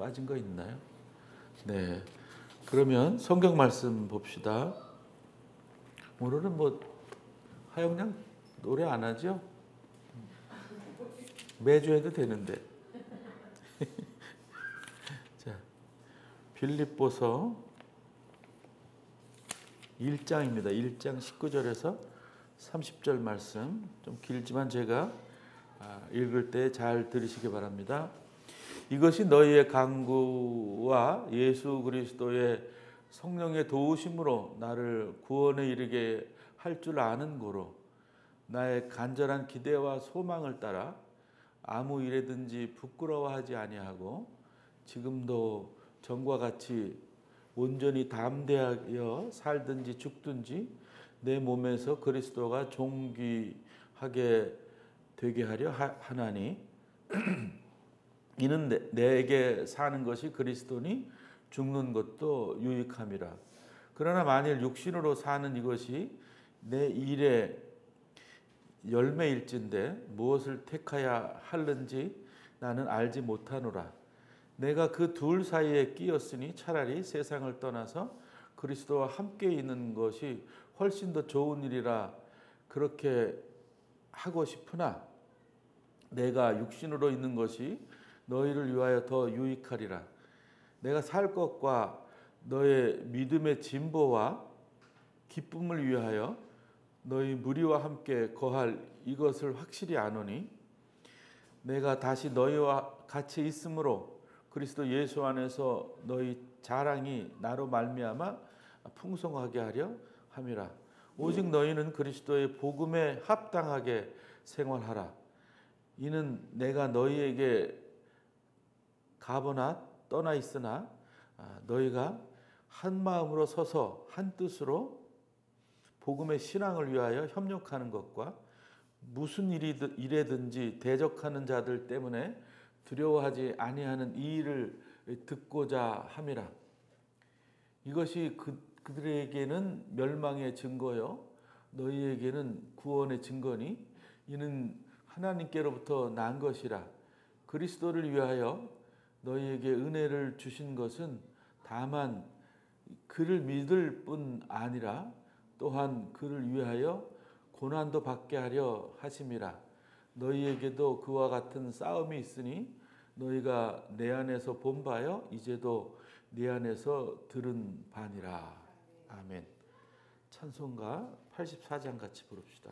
빠진 거 있나요? 네. 그러면 성경 말씀 봅시다. 오늘은 뭐 하영양 노래 안 하죠? 매주 해도 되는데. 자, 빌립보서 1장입니다. 1장 19절에서 30절 말씀. 좀 길지만 제가 읽을 때 잘 들으시기 바랍니다. 이것이 너희의 간구와 예수 그리스도의 성령의 도우심으로 나를 구원에 이르게 할 줄 아는 고로 나의 간절한 기대와 소망을 따라 아무 일에든지 부끄러워하지 아니하고 지금도 전과 같이 온전히 담대하여 살든지 죽든지 내 몸에서 그리스도가 존귀하게 되게 하려 하나니 이는 내게 사는 것이 그리스도니 죽는 것도 유익함이라. 그러나 만일 육신으로 사는 이것이 내 일의 열매일진데 무엇을 택하야 할는지 나는 알지 못하노라. 내가 그 둘 사이에 끼었으니 차라리 세상을 떠나서 그리스도와 함께 있는 것이 훨씬 더 좋은 일이라 그렇게 하고 싶으나 내가 육신으로 있는 것이 너희를 위하여 더 유익하리라. 내가 살 것과 너의 믿음의 진보와 기쁨을 위하여 너희 무리와 함께 거할 이것을 확실히 아노니 내가 다시 너희와 같이 있으므로 그리스도 예수 안에서 너희 자랑이 나로 말미암아 풍성하게 하려 함이라. 오직 너희는 그리스도의 복음에 합당하게 생활하라. 이는 내가 너희에게 가보나 떠나 있으나 너희가 한 마음으로 서서 한 뜻으로 복음의 신앙을 위하여 협력하는 것과 무슨 일에든지 대적하는 자들 때문에 두려워하지 아니하는 이 일을 듣고자 함이라. 이것이 그들에게는 멸망의 증거요 너희에게는 구원의 증거니 이는 하나님께로부터 난 것이라. 그리스도를 위하여 너희에게 은혜를 주신 것은 다만 그를 믿을 뿐 아니라 또한 그를 위하여 고난도 받게 하려 하심이라. 너희에게도 그와 같은 싸움이 있으니 너희가 내 안에서 본 바요 이제도 내 안에서 들은 바니라. 아멘. 찬송가 84장 같이 부릅시다.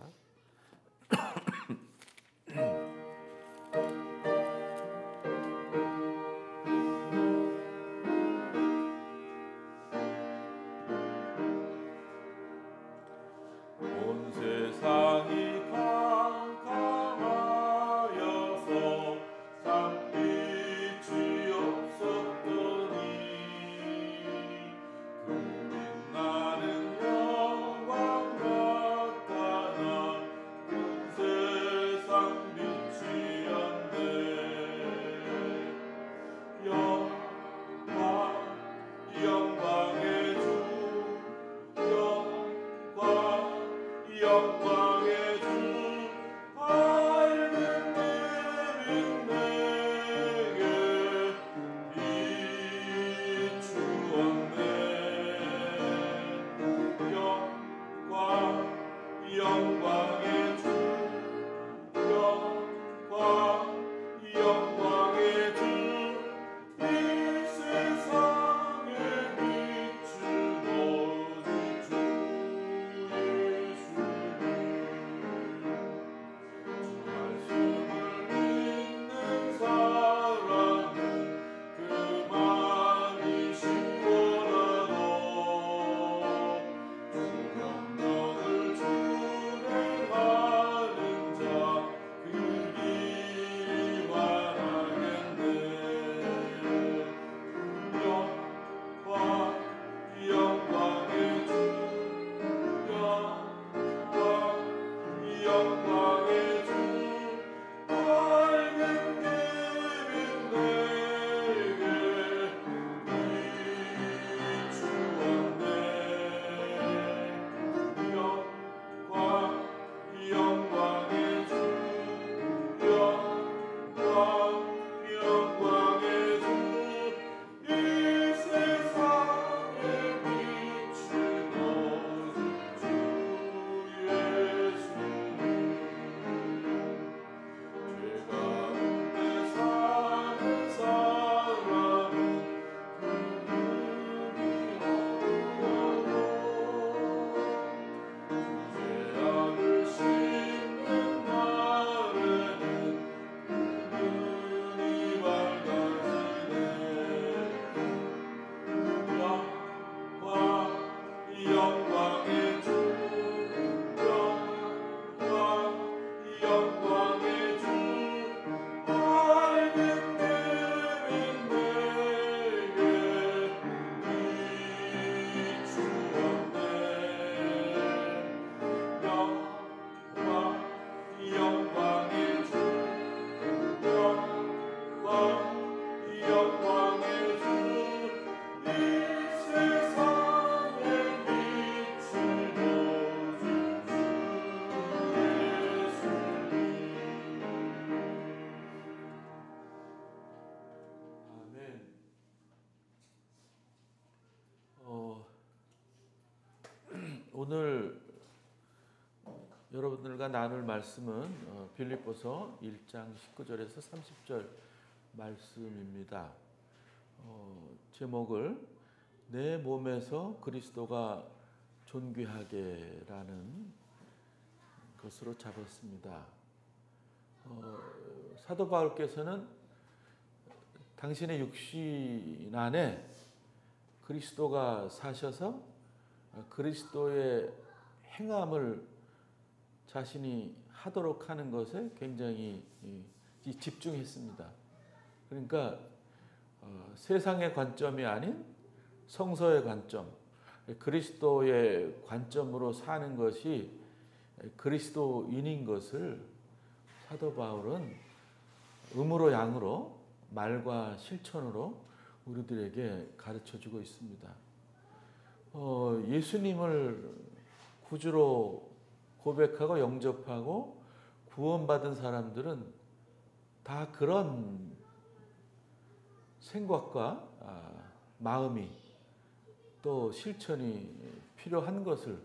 온 세상이 캄캄하여서 참 빛이 없었더니 그 빛나는 영광 나타나 온 세상 빛이 안되 오늘 여러분들과 나눌 말씀은 빌립보서 1장 19절에서 30절 말씀입니다. 제목을 내 몸에서 그리스도가 존귀하게라는 것으로 잡았습니다. 사도 바울께서는 당신의 육신 안에 그리스도가 사셔서 그리스도의 행함을 자신이 하도록 하는 것에 굉장히 집중했습니다. 그러니까 세상의 관점이 아닌 성서의 관점, 그리스도의 관점으로 사는 것이 그리스도인인 것을 사도 바울은 음으로 양으로 말과 실천으로 우리들에게 가르쳐주고 있습니다. 예수님을 구주로 고백하고 영접하고 구원받은 사람들은 다 그런 생각과 마음이 또 실천이 필요한 것을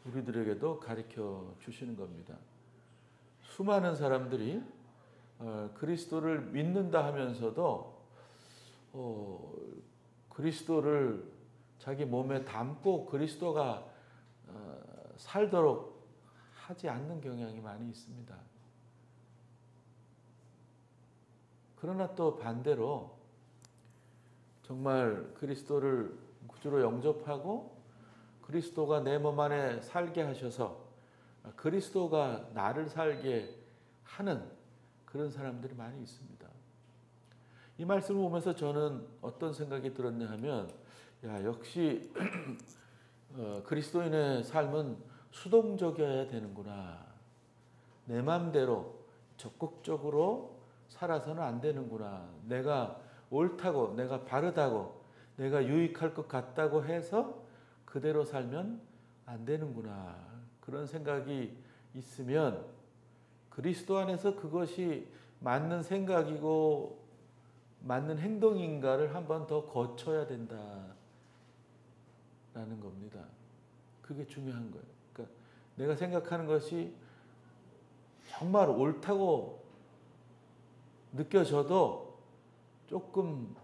우리들에게도 가르쳐 주시는 겁니다. 수많은 사람들이 그리스도를 믿는다 하면서도 그리스도를 자기 몸에 담고 그리스도가 살도록 하지 않는 경향이 많이 있습니다. 그러나 또 반대로 정말 그리스도를 구주로 영접하고 그리스도가 내 몸 안에 살게 하셔서 그리스도가 나를 살게 하는 그런 사람들이 많이 있습니다. 이 말씀을 보면서 저는 어떤 생각이 들었냐 하면 역시 그리스도인의 삶은 수동적이어야 되는구나. 내 마음대로 적극적으로 살아서는 안 되는구나. 내가 옳다고, 내가 바르다고, 내가 유익할 것 같다고 해서 그대로 살면 안 되는구나. 그런 생각이 있으면 그리스도 안에서 그것이 맞는 생각이고 맞는 행동인가를 한 번 더 거쳐야 된다라는 겁니다. 그게 중요한 거예요. 그러니까 내가 생각하는 것이 정말 옳다고 느껴져도 조금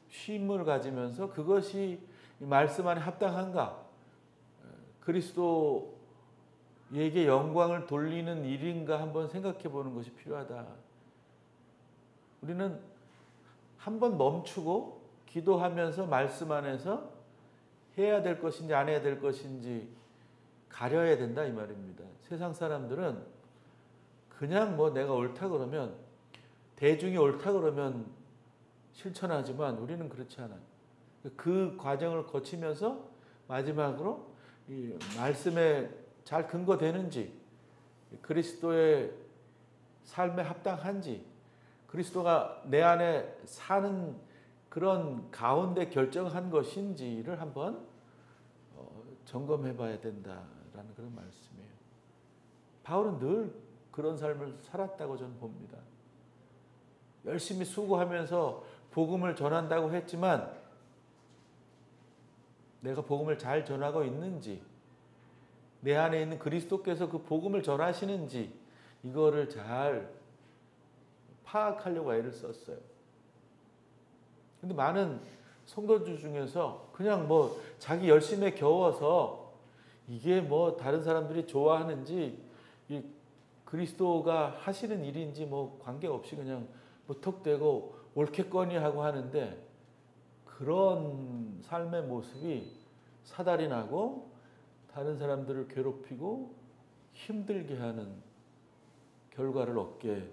쉼을 가지면서 그것이 말씀 안에 합당한가? 그리스도에게 영광을 돌리는 일인가 한번 생각해 보는 것이 필요하다. 우리는 한번 멈추고 기도하면서 말씀 안에서 해야 될 것인지 안 해야 될 것인지 가려야 된다 이 말입니다. 세상 사람들은 그냥 내가 옳다 그러면 대중이 옳다 그러면 실천하지만 우리는 그렇지 않아요. 그 과정을 거치면서 마지막으로 이 말씀에 잘 근거되는지 그리스도의 삶에 합당한지 그리스도가 내 안에 사는 그런 가운데 결정한 것인지를 한번 점검해 봐야 된다라는 그런 말씀이에요. 바울은 늘 그런 삶을 살았다고 저는 봅니다. 열심히 수고하면서 복음을 전한다고 했지만 내가 복음을 잘 전하고 있는지 내 안에 있는 그리스도께서 그 복음을 전하시는지 이거를 잘 파악하려고 애를 썼어요. 근데 많은 성도들 중에서 그냥 자기 열심에 겨워서 이게 다른 사람들이 좋아하는지 이 그리스도가 하시는 일인지 관계없이 그냥 무턱대고 옳겠거니 하고 하는데 그런 삶의 모습이 사달이 나고 다른 사람들을 괴롭히고 힘들게 하는 결과를 얻게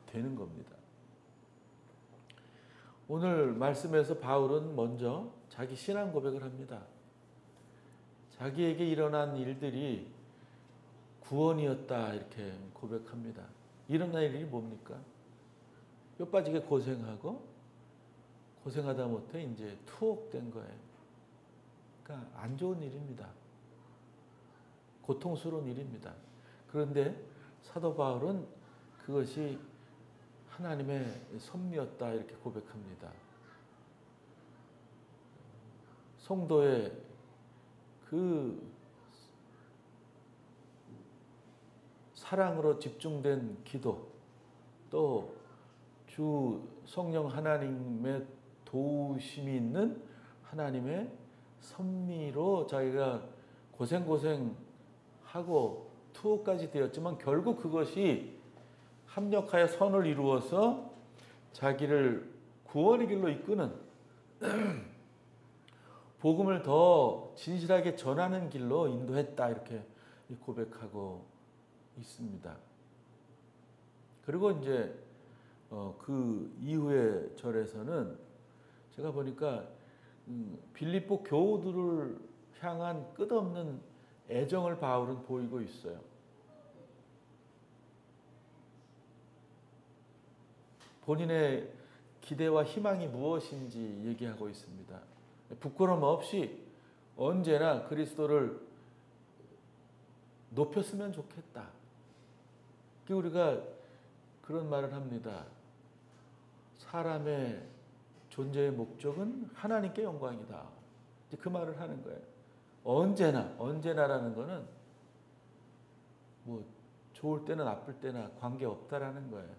되는 겁니다. 오늘 말씀에서 바울은 먼저 자기 신앙 고백을 합니다. 자기에게 일어난 일들이 구원이었다 이렇게 고백합니다. 일어난 일이 뭡니까? 뼈 빠지게 고생하고 고생하다 못해 이제 투옥된 거예요. 그러니까 안 좋은 일입니다. 고통스러운 일입니다. 그런데 사도 바울은 그것이 하나님의 섭리였다 이렇게 고백합니다. 성도의 그 사랑으로 집중된 기도, 또 주 성령 하나님의 도우심이 있는 하나님의 섭리로 자기가 고생하고 투어까지 되었지만 결국 그것이 합력하여 선을 이루어서 자기를 구원의 길로 이끄는 복음을 더 진실하게 전하는 길로 인도했다, 이렇게 고백하고 있습니다. 그리고 이제 그 이후의 절에서는 제가 보니까 빌립보 교우들을 향한 끝없는 애정을 바울은 보이고 있어요. 본인의 기대와 희망이 무엇인지 얘기하고 있습니다. 부끄러움 없이 언제나 그리스도를 높였으면 좋겠다. 우리가 그런 말을 합니다. 사람의 존재의 목적은 하나님께 영광이다. 이제 그 말을 하는 거예요. 언제나라는 거는 뭐 좋을 때나 나쁠 때나 관계없다라는 거예요.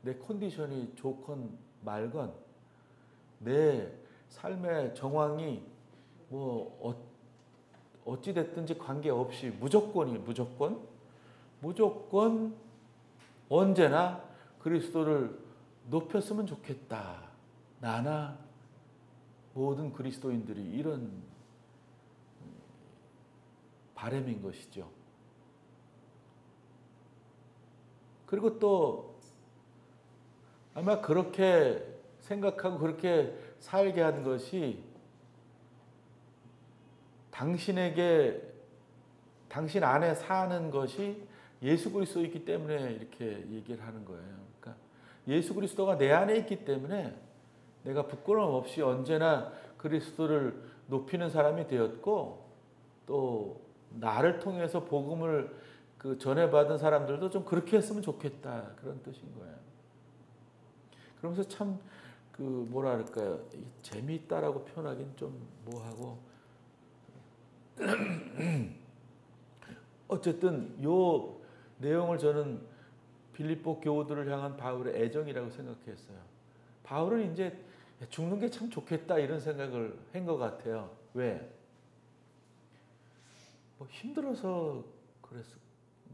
내 컨디션이 좋건 말건 내 삶의 정황이 뭐 어찌 됐든지 관계없이 무조건 언제나 그리스도를 높였으면 좋겠다. 나나 모든 그리스도인들이 이런 바람인 것이죠. 그리고 또 아마 그렇게 생각하고 그렇게 살게 한 것이 당신 안에 사는 것이 예수 그리스도이기 때문에 이렇게 얘기를 하는 거예요. 그러니까 예수 그리스도가 내 안에 있기 때문에 내가 부끄러움 없이 언제나 그리스도를 높이는 사람이 되었고, 또 나를 통해서 복음을 전해받은 사람들도 좀 그렇게 했으면 좋겠다, 그런 뜻인 거예요. 그러면서 참 뭐랄까요, 재미있다라고 표현하기는 좀 뭐하고 어쨌든 요 내용을 저는 빌립보 교우들을 향한 바울의 애정이라고 생각했어요. 바울은 이제 죽는 게 참 좋겠다 이런 생각을 한 것 같아요. 왜? 뭐 힘들어서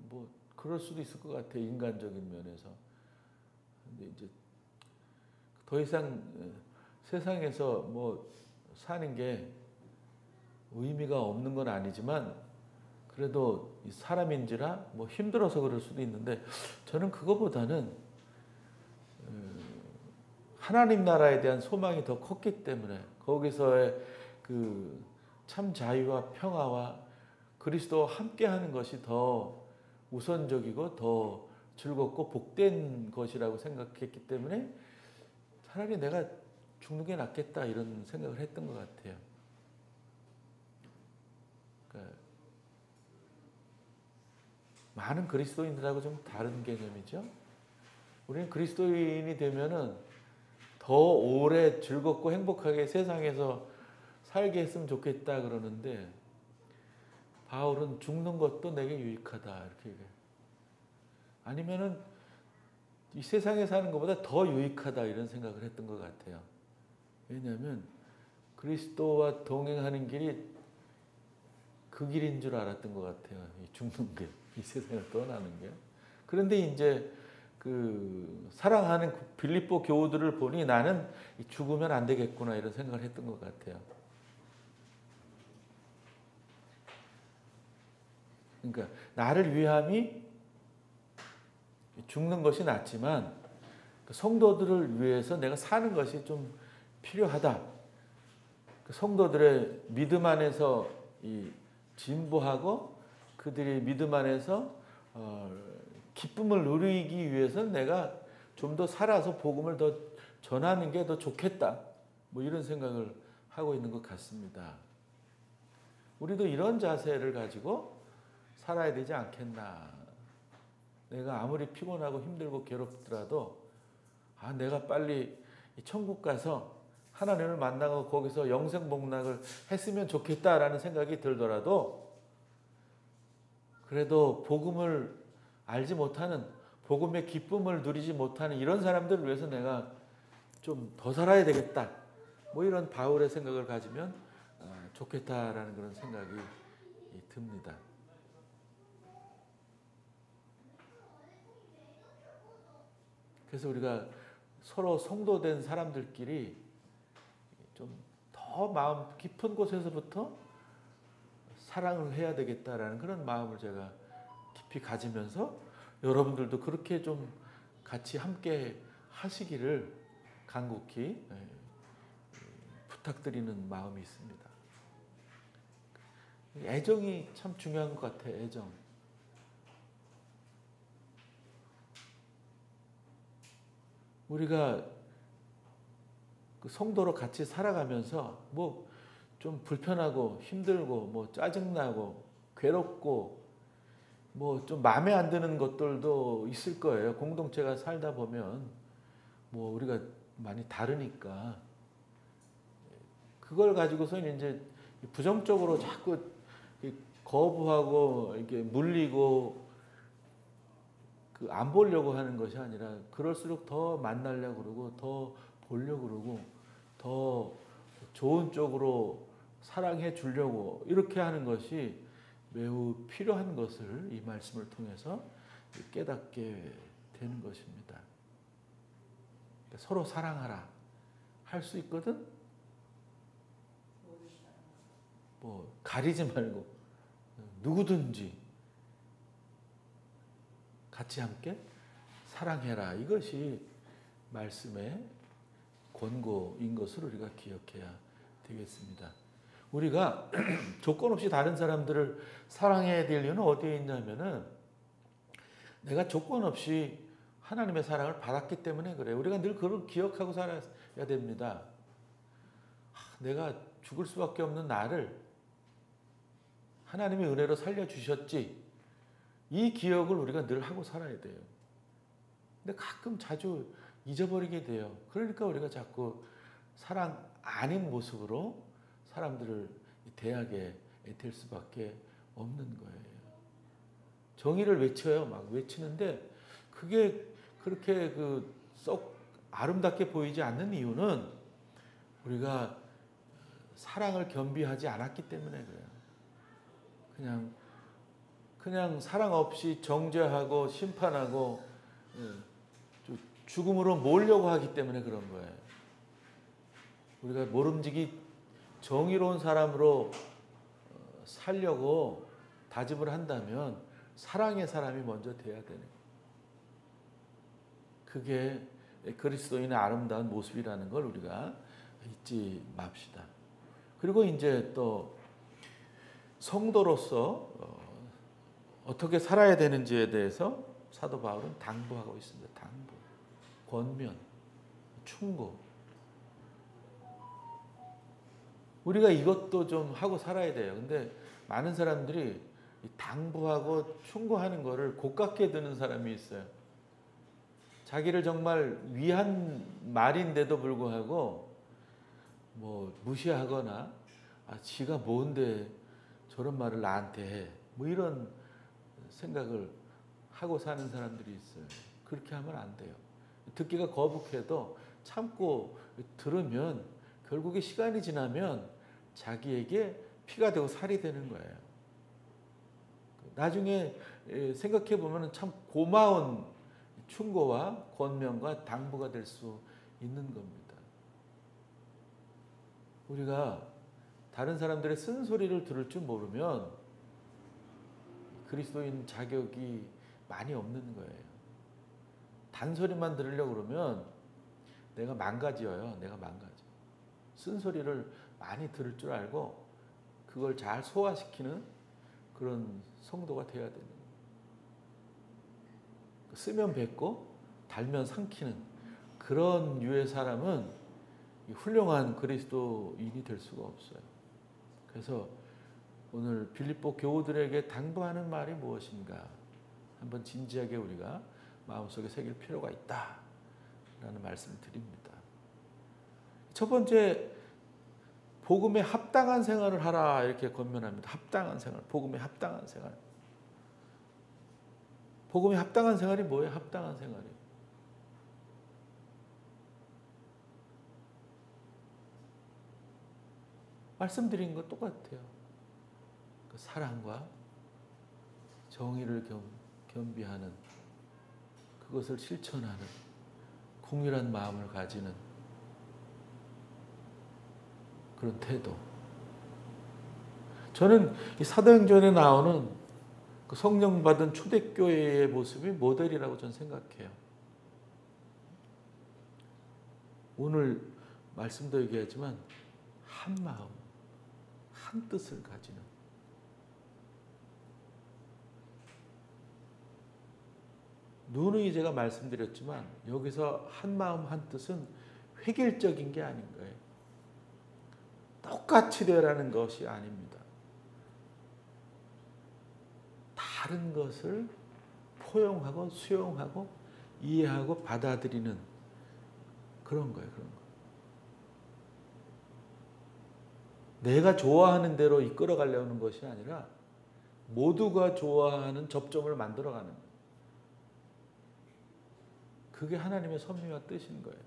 뭐 그럴 수도 있을 것 같아요. 인간적인 면에서. 근데 이제 더 이상 세상에서 뭐 사는 게 의미가 없는 건 아니지만 그래도 사람인지라 뭐 힘들어서 그럴 수도 있는데, 저는 그거보다는 하나님 나라에 대한 소망이 더 컸기 때문에 거기서의 참 자유와 평화와 그리스도와 함께하는 것이 더 우선적이고 더 즐겁고 복된 것이라고 생각했기 때문에 차라리 내가 죽는 게 낫겠다 이런 생각을 했던 것 같아요. 그러니까 많은 그리스도인들하고 좀 다른 개념이죠. 우리는 그리스도인이 되면은 더 오래 즐겁고 행복하게 세상에서 살게 했으면 좋겠다 그러는데, 바울은 죽는 것도 내게 유익하다 이렇게 얘기해요. 아니면은 이 세상에 사는 것보다 더 유익하다 이런 생각을 했던 것 같아요. 왜냐하면 그리스도와 동행하는 길이 그 길인 줄 알았던 것 같아요. 이 죽는 게, 이 세상을 떠나는 게. 그런데 이제 사랑하는 빌립보 교우들을 보니 나는 죽으면 안 되겠구나 이런 생각을 했던 것 같아요. 그러니까 나를 위함이 죽는 것이 낫지만 성도들을 위해서 내가 사는 것이 좀 필요하다. 성도들의 믿음 안에서 진보하고 그들이 믿음 안에서 기쁨을 누리기 위해서 내가 좀 더 살아서 복음을 더 전하는 게 더 좋겠다. 뭐 이런 생각을 하고 있는 것 같습니다. 우리도 이런 자세를 가지고 살아야 되지 않겠나. 내가 아무리 피곤하고 힘들고 괴롭더라도 내가 빨리 천국 가서 하나님을 만나고 거기서 영생복락을 했으면 좋겠다라는 생각이 들더라도 그래도 복음을 알지 못하는 복음의 기쁨을 누리지 못하는 이런 사람들을 위해서 내가 좀 더 살아야 되겠다. 뭐 이런 바울의 생각을 가지면 좋겠다라는 그런 생각이 듭니다. 그래서 우리가 서로 성도된 사람들끼리 좀 더 마음 깊은 곳에서부터 사랑을 해야 되겠다라는 그런 마음을 제가 깊이 가지면서 여러분들도 그렇게 좀 같이 함께 하시기를 간곡히 부탁드리는 마음이 있습니다. 애정이 참 중요한 것 같아요. 애정. 우리가 그 성도로 같이 살아가면서 뭐 좀 불편하고 힘들고 뭐 짜증나고 괴롭고 뭐 좀 마음에 안 드는 것들도 있을 거예요. 공동체가 살다 보면 뭐 우리가 많이 다르니까 그걸 가지고서 이제 부정적으로 자꾸 거부하고 이렇게 물리고 그 안 보려고 하는 것이 아니라 그럴수록 더 만나려고 그러고 더 보려고 그러고 더 좋은 쪽으로 사랑해 주려고 이렇게 하는 것이 매우 필요한 것을 이 말씀을 통해서 깨닫게 되는 것입니다. 서로 사랑하라 할 수 있거든. 뭐 가리지 말고 누구든지 같이 함께 사랑해라. 이것이 말씀의 권고인 것을 우리가 기억해야 되겠습니다. 우리가 조건 없이 다른 사람들을 사랑해야 될 이유는 어디에 있냐면은 내가 조건 없이 하나님의 사랑을 받았기 때문에 그래요. 우리가 늘 그걸 기억하고 살아야 됩니다. 내가 죽을 수밖에 없는 나를 하나님의 은혜로 살려주셨지. 이 기억을 우리가 늘 하고 살아야 돼요. 근데 가끔 자주 잊어버리게 돼요. 그러니까 우리가 자꾸 사랑 아닌 모습으로 사람들을 대하게 될 수밖에 없는 거예요. 정의를 외쳐요. 막 외치는데 그게 그렇게 썩 아름답게 보이지 않는 이유는 우리가 사랑을 겸비하지 않았기 때문에 그래요. 그냥 사랑 없이 정죄하고 심판하고 죽음으로 몰려고 하기 때문에 그런 거예요. 우리가 모름지기 정의로운 사람으로 살려고 다짐을 한다면 사랑의 사람이 먼저 돼야 되는 거예요. 그게 그리스도인의 아름다운 모습이라는 걸 우리가 잊지 맙시다. 그리고 이제 또 성도로서 어떻게 살아야 되는지에 대해서 사도 바울은 당부하고 있습니다. 당부, 권면, 충고. 우리가 이것도 좀 하고 살아야 돼요. 근데 많은 사람들이 당부하고 충고하는 거를 고깝게 드는 사람이 있어요. 자기를 정말 위한 말인데도 불구하고 뭐 무시하거나 지가 뭔데 저런 말을 나한테 해. 뭐 이런 생각을 하고 사는 사람들이 있어요. 그렇게 하면 안 돼요. 듣기가 거북해도 참고 들으면 결국에 시간이 지나면 자기에게 피가 되고 살이 되는 거예요. 나중에 생각해 보면 참 고마운 충고와 권면과 당부가 될 수 있는 겁니다. 우리가 다른 사람들의 쓴소리를 들을 줄 모르면 그리스도인 자격이 많이 없는 거예요. 단소리만 들으려고 그러면 내가 망가져요. 내가 망가져. 쓴소리를 많이 들을 줄 알고 그걸 잘 소화시키는 그런 성도가 되어야 되는 거예요. 쓰면 뱉고 달면 삼키는 그런 유의 사람은 훌륭한 그리스도인이 될 수가 없어요. 그래서 오늘 빌립보 교우들에게 당부하는 말이 무엇인가 한번 진지하게 우리가 마음속에 새길 필요가 있다라는 말씀을 드립니다. 첫 번째, 복음에 합당한 생활을 하라 이렇게 권면합니다. 합당한 생활, 복음에 합당한 생활. 복음이 합당한 생활이 뭐예요? 합당한 생활이. 말씀드린 거 똑같아요. 그 사랑과 정의를 겸비하는, 그것을 실천하는 궁휼한 마음을 가지는 그런 태도. 저는 이 사도행전에 나오는 그 성령 받은 초대교회의 모습이 모델이라고 저는 생각해요. 오늘 말씀도 얘기하지만 한 마음, 한 뜻을 가지는, 누누이 제가 말씀드렸지만 여기서 한 마음 한 뜻은 획일적인 게 아닌 거예요. 똑같이 되라는 것이 아닙니다. 다른 것을 포용하고 수용하고 이해하고 받아들이는 그런 거예요. 그런 거. 내가 좋아하는 대로 이끌어 가려는 것이 아니라 모두가 좋아하는 접점을 만들어가는 거예요. 그게 하나님의 섭리와 뜻인 거예요.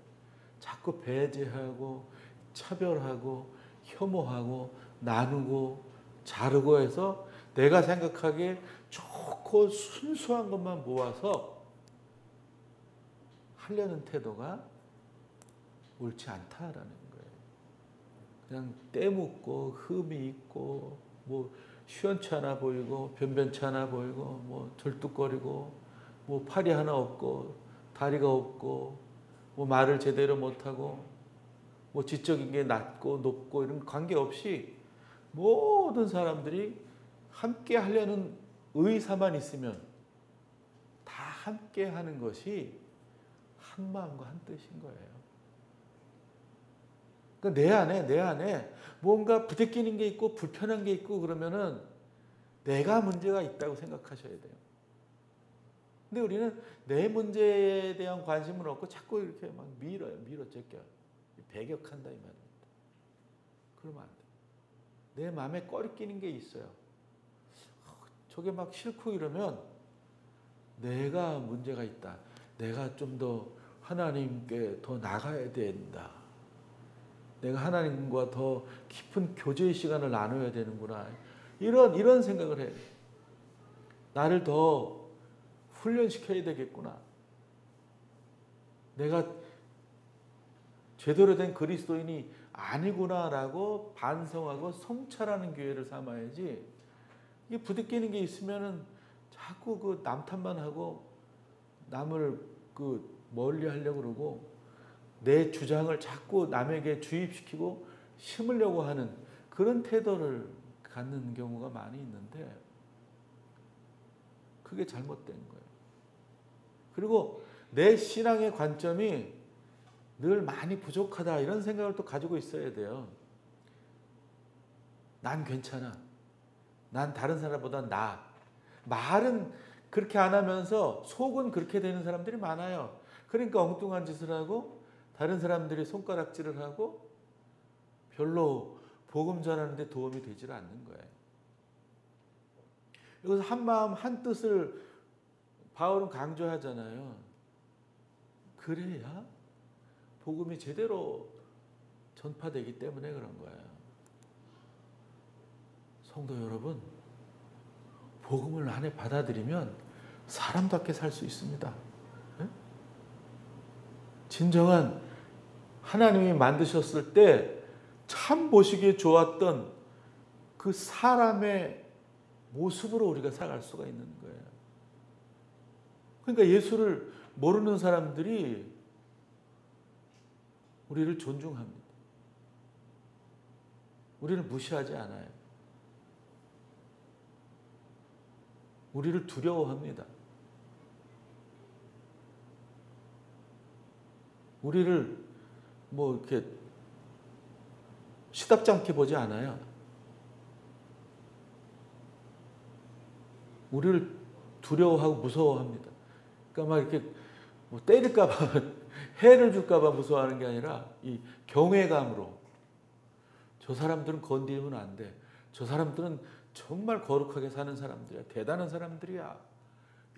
자꾸 배제하고 차별하고 혐오하고 나누고 자르고 해서 내가 생각하기에 좋고 순수한 것만 모아서 하려는 태도가 옳지 않다라는 거예요. 그냥 때묻고 흠이 있고 뭐 시원찮아 보이고 변변찮아 보이고 뭐 절뚝거리고 뭐 팔이 하나 없고 다리가 없고 뭐 말을 제대로 못하고 뭐 지적인 게 낮고 높고 이런 관계없이 모든 사람들이 함께 하려는 의사만 있으면 다 함께 하는 것이 한 마음과 한 뜻인 거예요. 그러니까 내 안에 뭔가 부대끼는 게 있고 불편한 게 있고 그러면은 내가 문제가 있다고 생각하셔야 돼요. 근데 우리는 내 문제에 대한 관심을 없고 자꾸 이렇게 막 밀어제껴 배격한다 이 말입니다. 그러면 안 돼. 내 마음에 꺼리끼는 게 있어요. 저게 막 싫고 이러면 내가 문제가 있다. 내가 좀 더 하나님께 더 나가야 된다. 내가 하나님과 더 깊은 교제의 시간을 나눠야 되는구나. 이런 생각을 해요. 나를 더 훈련시켜야 되겠구나. 내가 제대로 된 그리스도인이 아니구나라고 반성하고 성찰하는 기회를 삼아야지. 이게 부대끼는 게 있으면은 자꾸 그 남탓만 하고 남을 그 멀리 하려고 그러고 내 주장을 자꾸 남에게 주입시키고 심으려고 하는 그런 태도를 갖는 경우가 많이 있는데 그게 잘못된 거예요. 그리고 내 신앙의 관점이 늘 많이 부족하다 이런 생각을 또 가지고 있어야 돼요. 난 괜찮아. 난 다른 사람보다 나아. 말은 그렇게 안 하면서 속은 그렇게 되는 사람들이 많아요. 그러니까 엉뚱한 짓을 하고 다른 사람들이 손가락질을 하고 별로 복음 전하는데 도움이 되질 않는 거예요. 여기서 한 마음 한 뜻을 바울은 강조하잖아요. 그래야 복음이 제대로 전파되기 때문에 그런 거예요. 성도 여러분, 복음을 안에 받아들이면 사람답게 살 수 있습니다. 네? 진정한 하나님이 만드셨을 때 참 보시기에 좋았던 그 사람의 모습으로 우리가 살아갈 수가 있는 거예요. 그러니까 예수를 모르는 사람들이 우리를 존중합니다. 우리를 무시하지 않아요. 우리를 두려워합니다. 우리를 뭐 이렇게 시답지 않게 보지 않아요. 우리를 두려워하고 무서워합니다. 그러니까 막 이렇게 뭐 때릴까봐 해를 줄까봐 무서워하는 게 아니라 이 경외감으로 저 사람들은 건드리면 안 돼. 저 사람들은 정말 거룩하게 사는 사람들이야. 대단한 사람들이야.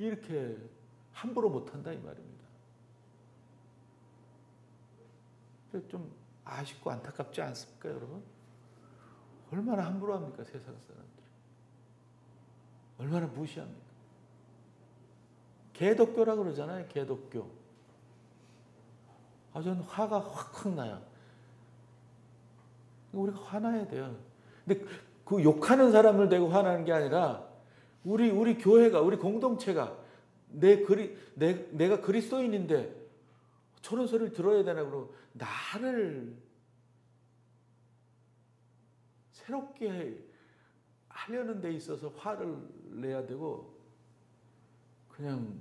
이렇게 함부로 못한다 이 말입니다. 좀 아쉽고 안타깝지 않습니까, 여러분? 얼마나 함부로 합니까, 세상 사람들이. 얼마나 무시합니까? 개독교라 그러잖아요, 개독교. 저는 화가 확 나요. 우리가 화나야 돼요. 근데 그 욕하는 사람을 대고 화나는 게 아니라 우리 교회가, 우리 공동체가 내가 그리스도인인데 저런 소리를 들어야 되나 그러고 나를 새롭게 하려는 데 있어서 화를 내야 되고 그냥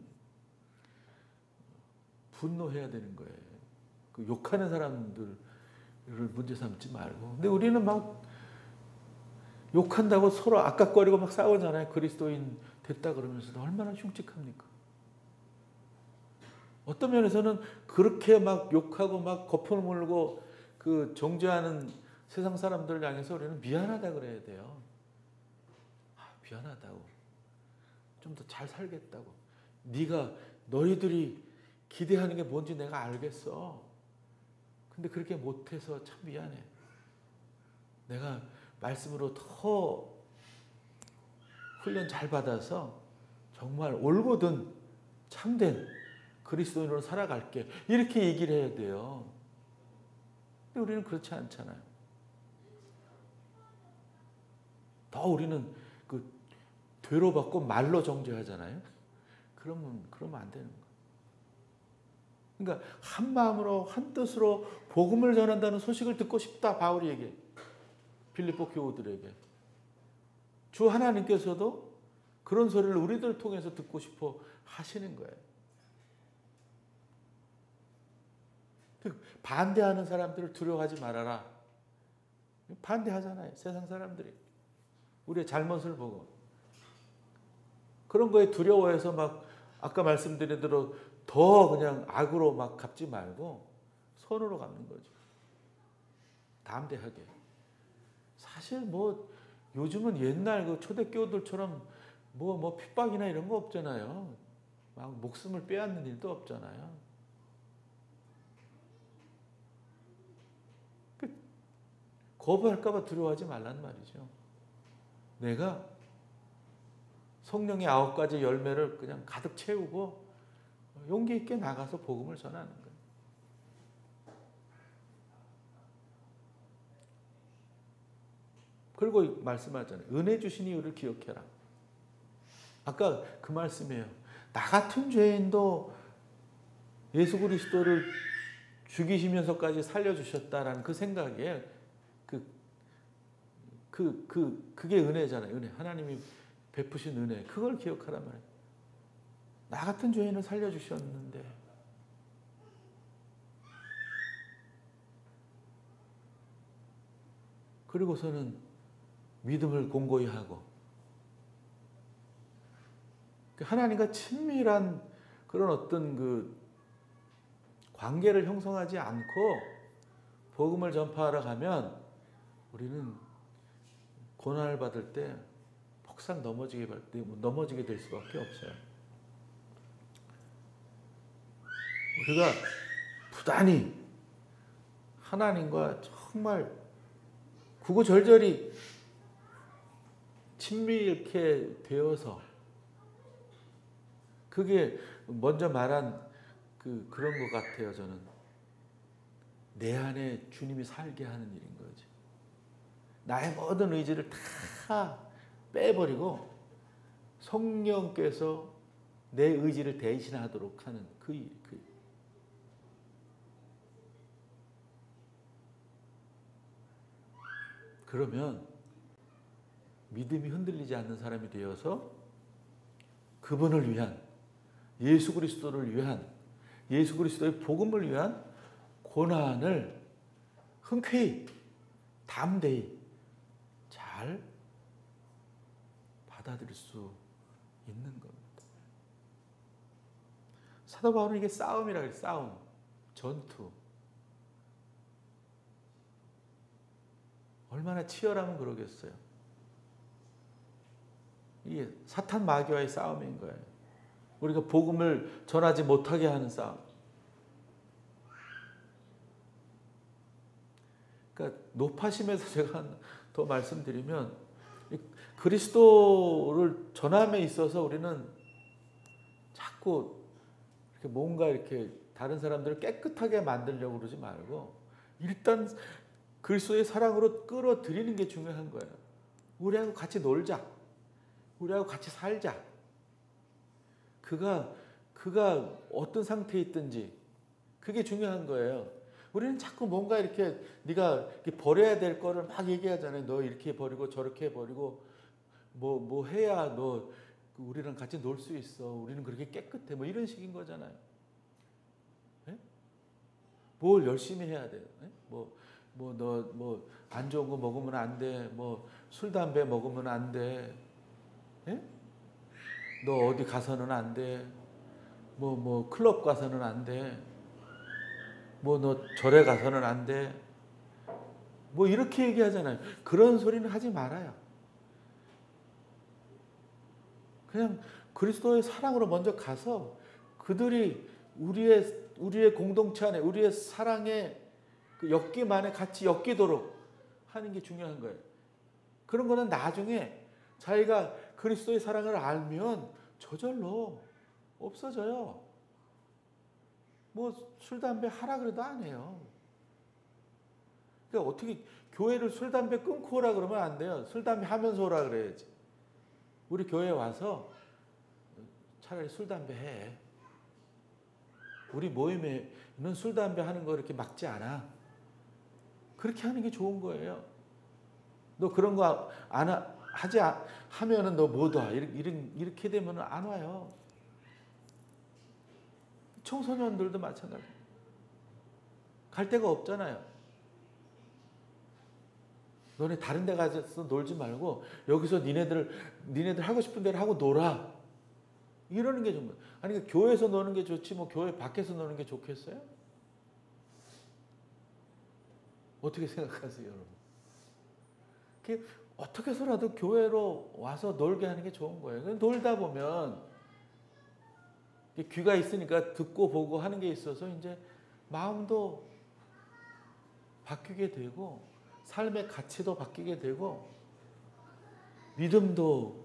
분노해야 되는 거예요. 그 욕하는 사람들을 문제 삼지 말고. 근데 우리는 막 욕한다고 서로 악각거리고 막 싸우잖아요. 그리스도인 됐다 그러면서도 얼마나 흉측합니까? 어떤 면에서는 그렇게 막 욕하고 막 거품을 물고 그 정죄하는 세상 사람들을 향해서 우리는 미안하다 그래야 돼요. 미안하다고. 좀 더 잘 살겠다고. 너희들이 기대하는 게 뭔지 내가 알겠어. 근데 그렇게 못해서 참 미안해. 내가 말씀으로 더 훈련 잘 받아서 정말 올곧은 참된 그리스도인으로 살아갈게. 이렇게 얘기를 해야 돼요. 근데 우리는 그렇지 않잖아요. 더 우리는 그 되로받고 말로 정죄하잖아요. 그러면 안 되는 거예요. 그러니까 한 마음으로 한 뜻으로 복음을 전한다는 소식을 듣고 싶다, 바울에게, 빌립보 교우들에게. 주 하나님께서도 그런 소리를 우리들 통해서 듣고 싶어 하시는 거예요. 반대하는 사람들을 두려워하지 말아라. 반대하잖아요, 세상 사람들이. 우리의 잘못을 보고. 그런 거에 두려워해서 막 아까 말씀드린 대로 더 그냥 악으로 막 갚지 말고 선으로 갚는 거죠. 담대하게. 사실 뭐 요즘은 옛날 그 초대교우들처럼 뭐 핍박이나 이런 거 없잖아요. 막 목숨을 빼앗는 일도 없잖아요. 거부할까 봐 두려워하지 말란 말이죠. 내가 성령의 9가지 열매를 그냥 가득 채우고 용기 있게 나가서 복음을 전하는 거예요. 그리고 말씀하잖아요. 은혜 주신 이유를 기억해라. 아까 그 말씀이에요. 나 같은 죄인도 예수 그리스도를 죽이시면서까지 살려주셨다라는 그 생각에 그게 은혜잖아요. 은혜. 하나님이 베푸신 은혜. 그걸 기억하란 말이에요. 나 같은 죄인을 살려주셨는데 그리고서는 믿음을 공고히 하고 하나님과 친밀한 그런 어떤 그 관계를 형성하지 않고 복음을 전파하러 가면 우리는 고난을 받을 때 폭삭 넘어지게 될 수밖에 없어요. 우리가 부단히 하나님과 정말 구구절절히 친밀하게 되어서 그게 먼저 말한 그런 것 같아요. 저는 내 안에 주님이 살게 하는 일인 거죠. 나의 모든 의지를 다 빼버리고 성령께서 내 의지를 대신하도록 하는 그 일. 그러면 믿음이 흔들리지 않는 사람이 되어서 그분을 위한, 예수 그리스도를 위한, 예수 그리스도의 복음을 위한 고난을 흔쾌히 담대히 잘 받아들일 수 있는 겁니다. 사도 바울은 이게 싸움이라고 해요. 싸움, 전투. 얼마나 치열하면 그러겠어요. 이게 사탄 마귀와의 싸움인 거예요. 우리가 복음을 전하지 못하게 하는 싸움. 그러니까 높아심에서 제가 더 말씀드리면 그리스도를 전함에 있어서 우리는 자꾸 이렇게 뭔가 이렇게 다른 사람들을 깨끗하게 만들려고 그러지 말고 일단 그리스도의 사랑으로 끌어들이는 게 중요한 거예요. 우리하고 같이 놀자. 우리하고 같이 살자. 그가 어떤 상태에 있든지 그게 중요한 거예요. 우리는 자꾸 뭔가 이렇게 네가 이렇게 버려야 될 거를 막 얘기하잖아요. 너 이렇게 버리고 저렇게 버리고 뭐 해야 너 우리랑 같이 놀 수 있어. 우리는 그렇게 깨끗해. 뭐 이런 식인 거잖아요. 네? 뭘 열심히 해야 돼요. 네? 너 안 좋은 거 먹으면 안 돼. 뭐 술 담배 먹으면 안 돼. 네? 너 어디 가서는 안 돼. 뭐 클럽 가서는 안 돼. 뭐 너 절에 가서는 안 돼. 뭐 이렇게 얘기하잖아요. 그런 소리는 하지 말아요. 그냥 그리스도의 사랑으로 먼저 가서 그들이 우리의 공동체 안에 우리의 사랑의 그 엮임 안에 같이 엮이도록 하는 게 중요한 거예요. 그런 거는 나중에 자기가 그리스도의 사랑을 알면 저절로 없어져요. 뭐 술 담배 하라 그래도 안 해요. 그러니까 어떻게 교회를 술 담배 끊고 오라 그러면 안 돼요. 술 담배 하면서 오라 그래야지. 우리 교회에 와서 차라리 술 담배 해. 우리 모임에는 술 담배 하는 거 이렇게 막지 않아. 그렇게 하는 게 좋은 거예요. 너 그런 거 하면은 너 못 와. 이렇게 되면 안 와요. 청소년들도 마찬가지. 갈 데가 없잖아요. 너네 다른 데 가서 놀지 말고 여기서 니네들 하고 싶은 대로 하고 놀아. 이러는 게 좀 아니 교회에서 노는 게 좋지 뭐 교회 밖에서 노는 게 좋겠어요? 어떻게 생각하세요, 여러분? 어떻게 해서라도 교회로 와서 놀게 하는 게 좋은 거예요. 놀다 보면 귀가 있으니까 듣고 보고 하는 게 있어서 이제 마음도 바뀌게 되고 삶의 가치도 바뀌게 되고 믿음도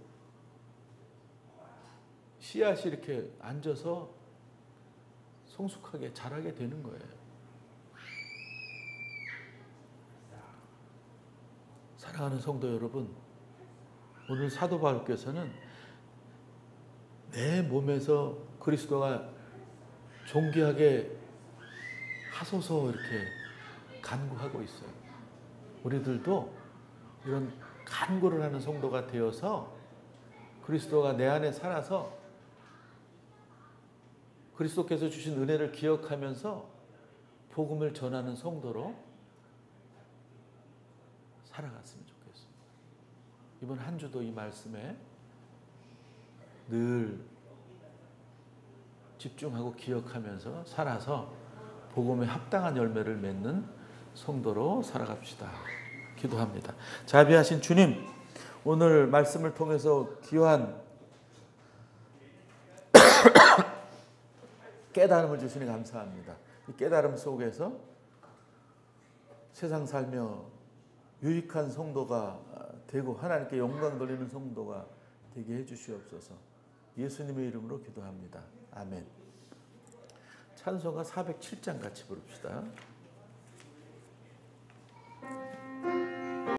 씨앗이 이렇게 앉아서 성숙하게 자라게 되는 거예요. 사랑하는 성도 여러분, 오늘 사도 바울께서는 내 몸에서 그리스도가 존귀하게 하소서 이렇게 간구하고 있어요. 우리들도 이런 간구를 하는 성도가 되어서 그리스도가 내 안에 살아서 그리스도께서 주신 은혜를 기억하면서 복음을 전하는 성도로 살아갔으면 좋겠습니다. 이번 한 주도 이 말씀에 늘 집중하고 기억하면서 살아서 복음에 합당한 열매를 맺는 성도로 살아갑시다. 기도합니다. 자비하신 주님, 오늘 말씀을 통해서 귀한 깨달음을 주시니 감사합니다. 이 깨달음 속에서 세상 살며 유익한 성도가 되고 하나님께 영광 돌리는 성도가 되게 해주시옵소서. 예수님의 이름으로 기도합니다. 아멘. 찬송가 407장 같이 부릅시다.